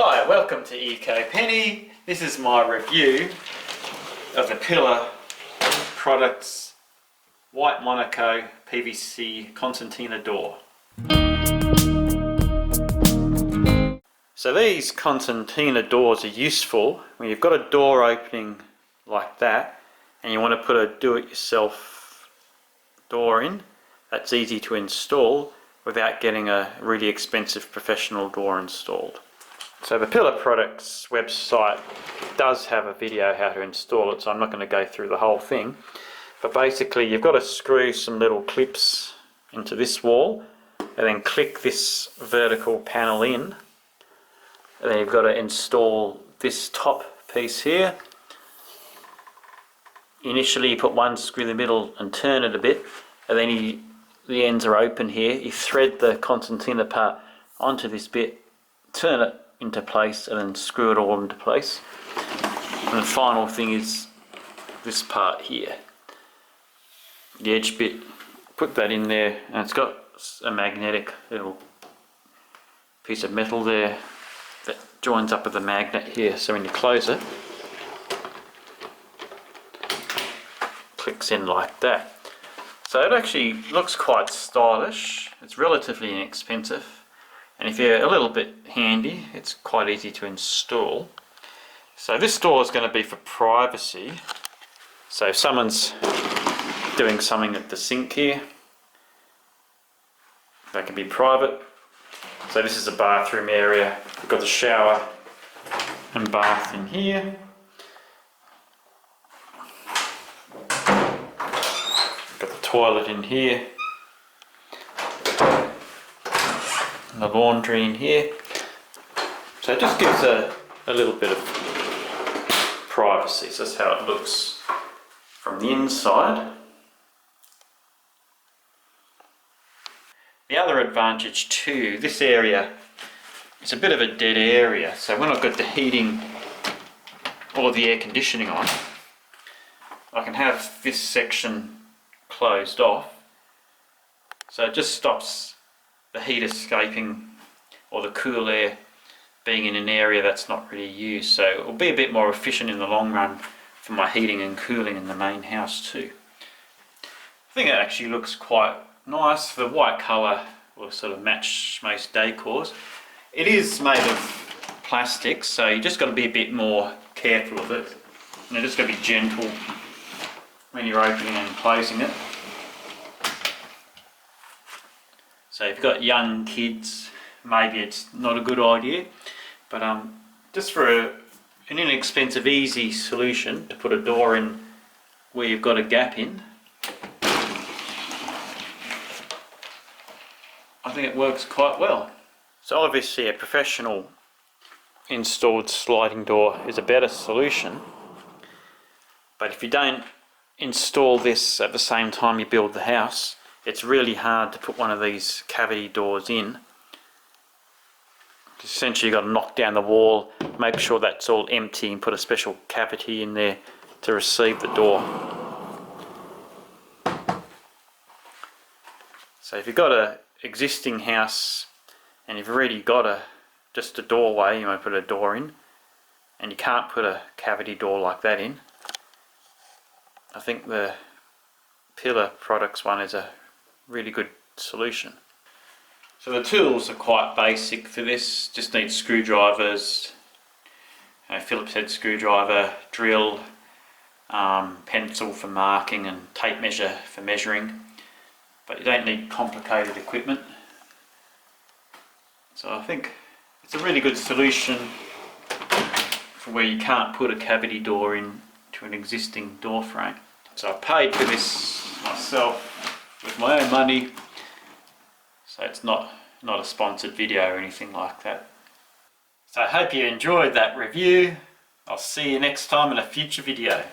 Hi, welcome to ecopenny. This is my review of the Pillar Products White Monaco PVC Concertina door. So these Concertina doors are useful when you've got a door opening like that and you want to put a do-it-yourself door in. That's easy to install without getting a really expensive professional door installed. So the Pillar Products website does have a video how to install it, so I'm not going to go through the whole thing. But basically you've got to screw some little clips into this wall and then click this vertical panel in. And then you've got to install this top piece here. Initially you put one screw in the middle and turn it a bit, and then the ends are open here. You thread the Concertina part onto this bit, turn it into place, and then screw it all into place. And the final thing is this part here, the edge bit. Put that in there, and it's got a magnetic little piece of metal there that joins up with the magnet here, so when you close it, clicks in like that. So it actually looks quite stylish. It's relatively inexpensive, and if you're a little bit handy, it's quite easy to install. So this door is going to be for privacy. So if someone's doing something at the sink here, that can be private. So this is a bathroom area. We've got the shower and bath in here. Got the toilet in here. And the laundry in here. So it just gives a little bit of privacy. So that's how it looks from the inside. The other advantage too, this area is a bit of a dead area. So when I've got the heating or the air conditioning on, I can have this section closed off. So it just stops the heat escaping or the cool air being in an area that's not really used. So it will be a bit more efficient in the long run for my heating and cooling in the main house too. I think it actually looks quite nice. The white colour will sort of match most decors. It is made of plastic, so you just got to be a bit more careful of it. And just got to be gentle when you're opening and closing it. So if you've got young kids, maybe it's not a good idea, but just for an inexpensive, easy solution to put a door in where you've got a gap in, I think it works quite well. So obviously a professional installed sliding door is a better solution, but if you don't install this at the same time you build the house, it's really hard to put one of these cavity doors in. Essentially you've got to knock down the wall, make sure that's all empty, and put a special cavity in there to receive the door. So if you've got an existing house and you've already got just a doorway, you might put a door in, and you can't put a cavity door like that in, I think the Pillar Products one is a really good solution. So the tools are quite basic for this. Just need screwdrivers, a Phillips head screwdriver, drill, pencil for marking, and tape measure for measuring. But you don't need complicated equipment. So I think it's a really good solution for where you can't put a cavity door in to an existing door frame. So I paid for this myself with my own money, so it's not a sponsored video or anything like that. So I hope you enjoyed that review. I'll see you next time in a future video.